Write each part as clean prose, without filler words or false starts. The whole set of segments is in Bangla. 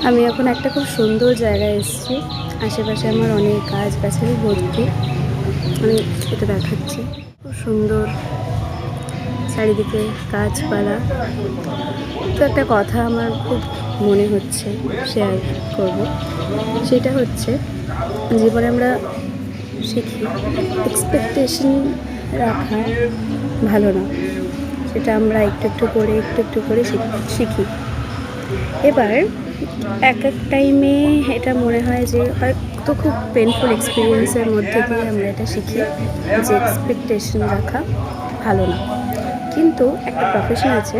আমি এখন একটা খুব সুন্দর জায়গায় এসেছি। আশেপাশে আমার অনেক গাছগাছালি ভর্তি। আমি এটা দেখাচ্ছি, খুব সুন্দর চারিদিকে গাছপালা। তো একটা কথা আমার খুব মনে হচ্ছে শেয়ার করব, সেটা হচ্ছে জীবনে আমরা শিখি এক্সপেকটেশন রাখা ভালো না। সেটা আমরা একটু একটু করে শিখি। এবার এক টাইমে এটা মনে হয় যে হয়তো খুব পেনফুল এক্সপিরিয়েন্সের মধ্যে দিয়ে আমরা এটা শিখি যে এক্সপেকটেশন রাখা ভালো না। কিন্তু একটা প্রফেশন আছে,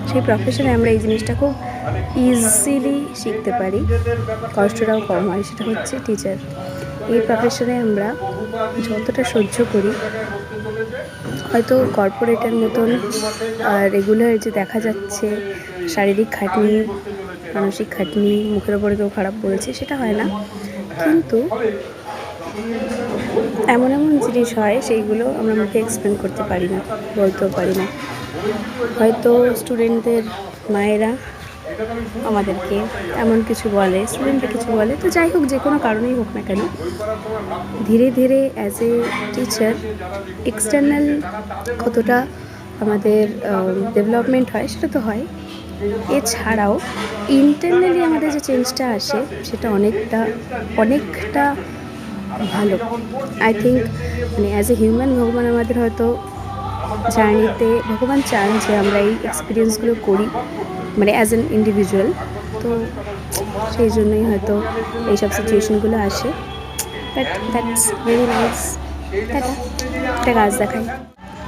সেই প্রফেশনে আমরা এই জিনিসটা খুব ইজিলি শিখতে পারি, কষ্টটাও কম হয়। সেটা হচ্ছে টিচার। এই প্রফেশনে আমরা যতটা সহ্য করি, হয়তো কর্পোরেটের মতন রেগুলার যে দেখা যাচ্ছে শারীরিক খাটনি, মানসিক খাটনি, মুখের ওপরে কেউ খারাপ বলছে, সেটা হয় না। কিন্তু এমন জিনিস হয়, সেইগুলো আমরা মুখে এক্সপ্লেন করতে পারি না, বলতেও পারি না। হয়তো স্টুডেন্টদের মায়েরা আমাদেরকে এমন কিছু বলে, স্টুডেন্টরা কিছু বলে, তো যাই হোক, যে কোনো কারণেই হোক না কেন, ধীরে ধীরে অ্যাজ এ টিচার এক্সটার্নাল কতটা আমাদের ডেভেলপমেন্ট হয় সেটা তো হয়, এছাড়াও ইন্টারনালি আমাদের যে চেঞ্জটা আসে সেটা অনেকটা ভালো। আই থিঙ্ক মানে অ্যাজ এ হিউম্যান, ভগবান আমাদের হয়তো জার্নিতে ভগবান চান যে আমরা এই এক্সপিরিয়েন্সগুলো করি, মানে অ্যাজ অ্যান ইন্ডিভিজুয়াল। তো সেই জন্যই হয়তো এইসব সিচুয়েশনগুলো আসে। But that's very nice. একটা গাছ দেখাই,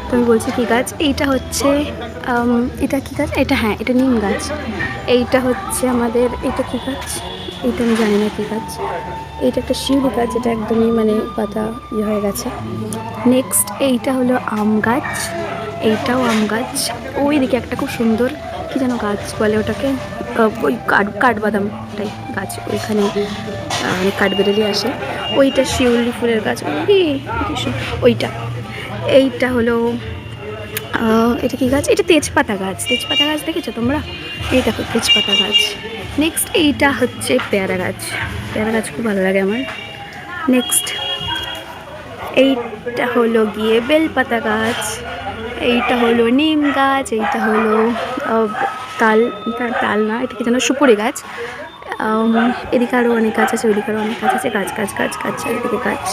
তো আমি বলছি কী গাছ এইটা হচ্ছে, এটা কী গাছ এটা? হ্যাঁ, এটা নিম গাছ। এইটা হচ্ছে আমাদের, এটা কী গাছ এইটা আমি জানি না কী গাছ। এইটা একটা শিউলি গাছ, যেটা একদমই মানে পাতা হয়ে গেছে। নেক্সট এইটা হলো আম গাছ, এইটাও আম গাছ। ওই দিকে একটা খুব সুন্দর কী যেন গাছ বলে ওটাকে, ওই কাঠবাদামটাই গাছ, ওইখানে অনেক কাঠবেরেলি আসে। ওইটা শিউলি ফুলের গাছ, ওইটা। এইটা হলো এটা কী গাছ? এটা তেজপাতা গাছ। তেজপাতা গাছ দেখেছো তোমরা? এই দেখো তেজপাতা গাছ। নেক্সট এইটা হচ্ছে পেয়ারা গাছ। পেয়ারা গাছ খুব ভালো লাগে আমার। নেক্সট এইটা হলো গিয়ে বেলপাতা গাছ। এইটা হলো নিম গাছ। এইটা হলো তাল না, এটা কি যেন, সুপুরি গাছ। এদিকে আরও অনেক গাছ আছে, ওইদিকে আরও অনেক গাছ আছে। গাছ এদিকে গাছ।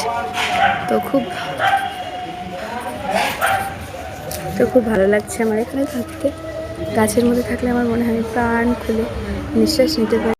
তো খুব ভালো লাগছে আমার এখানে থাকতে। গাছের মধ্যে থাকলে আমার মনে হয় প্রাণ খুলে নিঃশ্বাস নিতে পারি।